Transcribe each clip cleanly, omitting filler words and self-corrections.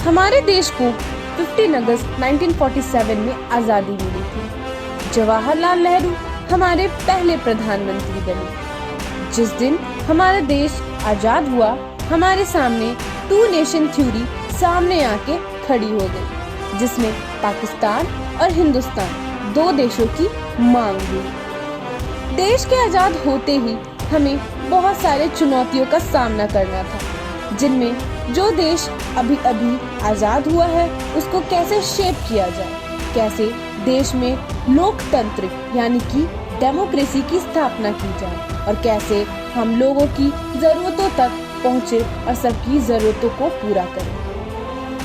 हमारे देश को 15 अगस्त 1947 में आज़ादी मिली थी। जवाहरलाल नेहरू हमारे पहले प्रधानमंत्री बने। जिस दिन हमारा देश आज़ाद हुआ, हमारे सामने टू नेशन थ्योरी सामने आके खड़ी हो गई, जिसमें पाकिस्तान और हिंदुस्तान दो देशों की मांग हुई। देश के आज़ाद होते ही हमें बहुत सारे चुनौतियों का सामना करना था, जिनमें जो देश अभी अभी आज़ाद हुआ है उसको कैसे शेप किया जाए, कैसे देश में लोकतंत्र यानी कि डेमोक्रेसी की स्थापना की जाए और कैसे हम लोगों की ज़रूरतों तक पहुँचे और सबकी ज़रूरतों को पूरा करें।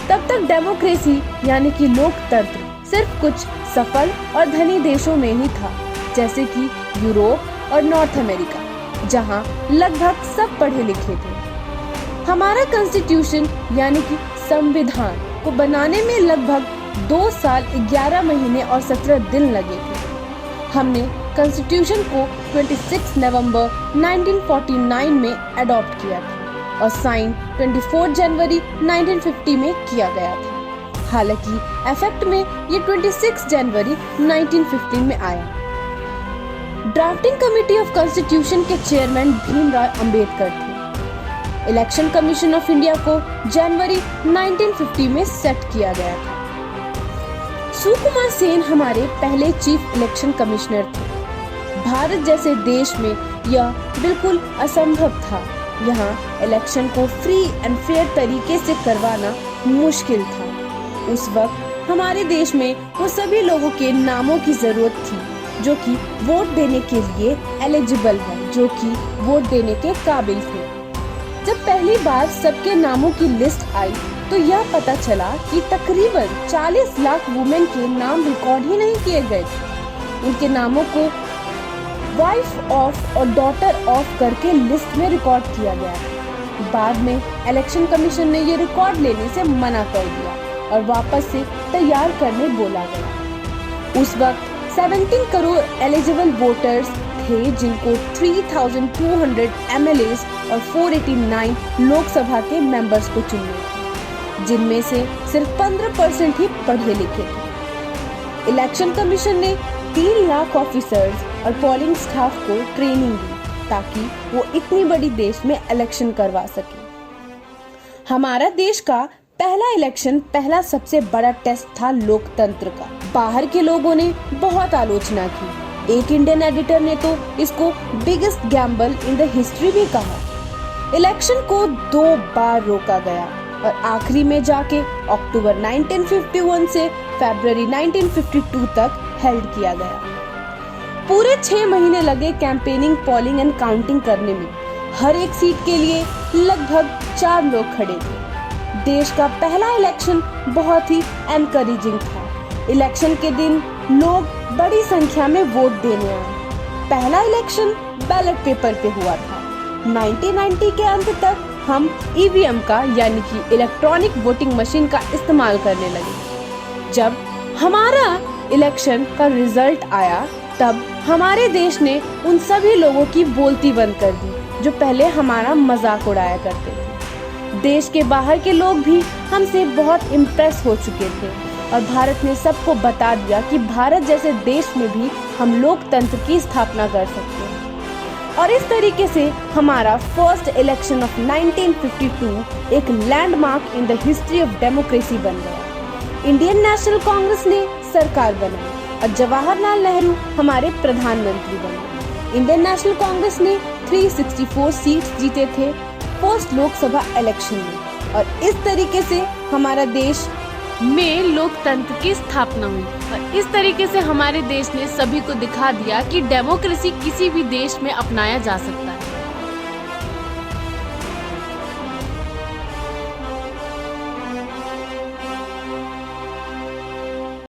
तब तक डेमोक्रेसी यानी कि लोकतंत्र सिर्फ कुछ सफल और धनी देशों में ही था, जैसे कि यूरोप और नॉर्थ अमेरिका, जहां लगभग सब पढ़े लिखे थे। हमारा कॉन्स्टिट्यूशन यानी कि संविधान को बनाने में लगभग 2 साल 11 महीने और 17 दिन लगे थे। हमने कॉन्स्टिट्यूशन को 26 नवंबर 1949 में अडॉप्ट किया था और साइन 24 जनवरी 1950 में किया गया था। हालांकि इफेक्ट में ये 26 जनवरी 1915 में आया। ड्राफ्टिंग कमेटी ऑफ कॉन्स्टिट्यूशन के चेयरमैन भीमराव अंबेडकर थे। इलेक्शन कमीशन ऑफ इंडिया को जनवरी 1950 में सेट किया गया था। सुकुमार सेन हमारे पहले चीफ इलेक्शन कमिश्नर थे। भारत जैसे देश में यह बिल्कुल असंभव था। यहाँ इलेक्शन को फ्री एंड फेयर तरीके से करवाना मुश्किल था। उस वक्त हमारे देश में वो सभी लोगों के नामों की जरूरत थी जो कि वोट देने के लिए एलिजिबल है, जो कि वोट देने के काबिल थे। जब पहली बार सबके नामों की लिस्ट आई तो यह पता चला कि तकरीबन 40 लाख वुमेन के नाम रिकॉर्ड ही नहीं किए गए थे। उनके नामों को वाइफ ऑफ और डॉटर ऑफ करके लिस्ट में रिकॉर्ड किया गया। बाद में इलेक्शन कमीशन ने ये रिकॉर्ड लेने से मना कर दिया और वापस से तैयार करने बोला गया। उस वक्त 17 करोड़ एलिजिबल वोटर्स थे, जिनको 3200 MLAs और 489 लोकसभा के मेंबर्स को चुनने थे, जिनमें से सिर्फ 15% ही पढ़े लिखे थे। इलेक्शन कमीशन ने 3 लाख ऑफिसर्स और पोलिंग स्टाफ को ट्रेनिंग दी ताकि वो इतनी बड़ी देश में इलेक्शन करवा सके। हमारा देश का पहला इलेक्शन पहला सबसे बड़ा टेस्ट था लोकतंत्र का। बाहर के लोगों ने बहुत आलोचना की। एक इंडियन एडिटर ने तो इसको biggest Gamble in the history भी कहा। इलेक्शन को 2 बार रोका गया और आखिरी में जाके अक्टूबर 1951 से फरवरी 1952 तक हेल्ड किया गया। पूरे 6 महीने लगे कैंपेनिंग, पोलिंग एंड काउंटिंग करने में। हर एक सीट के लिए लगभग 4 लोग खड़े थे। देश का पहला इलेक्शन बहुत ही एनकरेजिंग था। इलेक्शन के दिन लोग बड़ी संख्या में वोट देने आए। पहला इलेक्शन बैलेट पेपर पे हुआ था। 1990 के अंत तक हम EVM का यानी कि इलेक्ट्रॉनिक वोटिंग मशीन का इस्तेमाल करने लगे। जब हमारा इलेक्शन का रिजल्ट आया तब हमारे देश ने उन सभी लोगों की बोलती बंद कर दी जो पहले हमारा मजाक उड़ाया करते थे। देश के बाहर के लोग भी हमसे बहुत इम्प्रेस हो चुके थे और भारत ने सबको बता दिया कि भारत जैसे देश में भी हम लोकतंत्र की स्थापना कर सकते हैं। और इस तरीके से हमारा फर्स्ट इलेक्शन ऑफ 1952 एक landmark in the history of democracy बन गया। इंडियन नेशनल कांग्रेस ने सरकार बनाई और जवाहरलाल नेहरू हमारे प्रधानमंत्री बने। इंडियन नेशनल कांग्रेस ने 364 सीट्स जीते थे फर्स्ट लोकसभा इलेक्शन में और इस तरीके से हमारा देश में लोकतंत्र की स्थापना हुई। और इस तरीके से हमारे देश ने सभी को दिखा दिया कि डेमोक्रेसी किसी भी देश में अपनाया जा सकता है।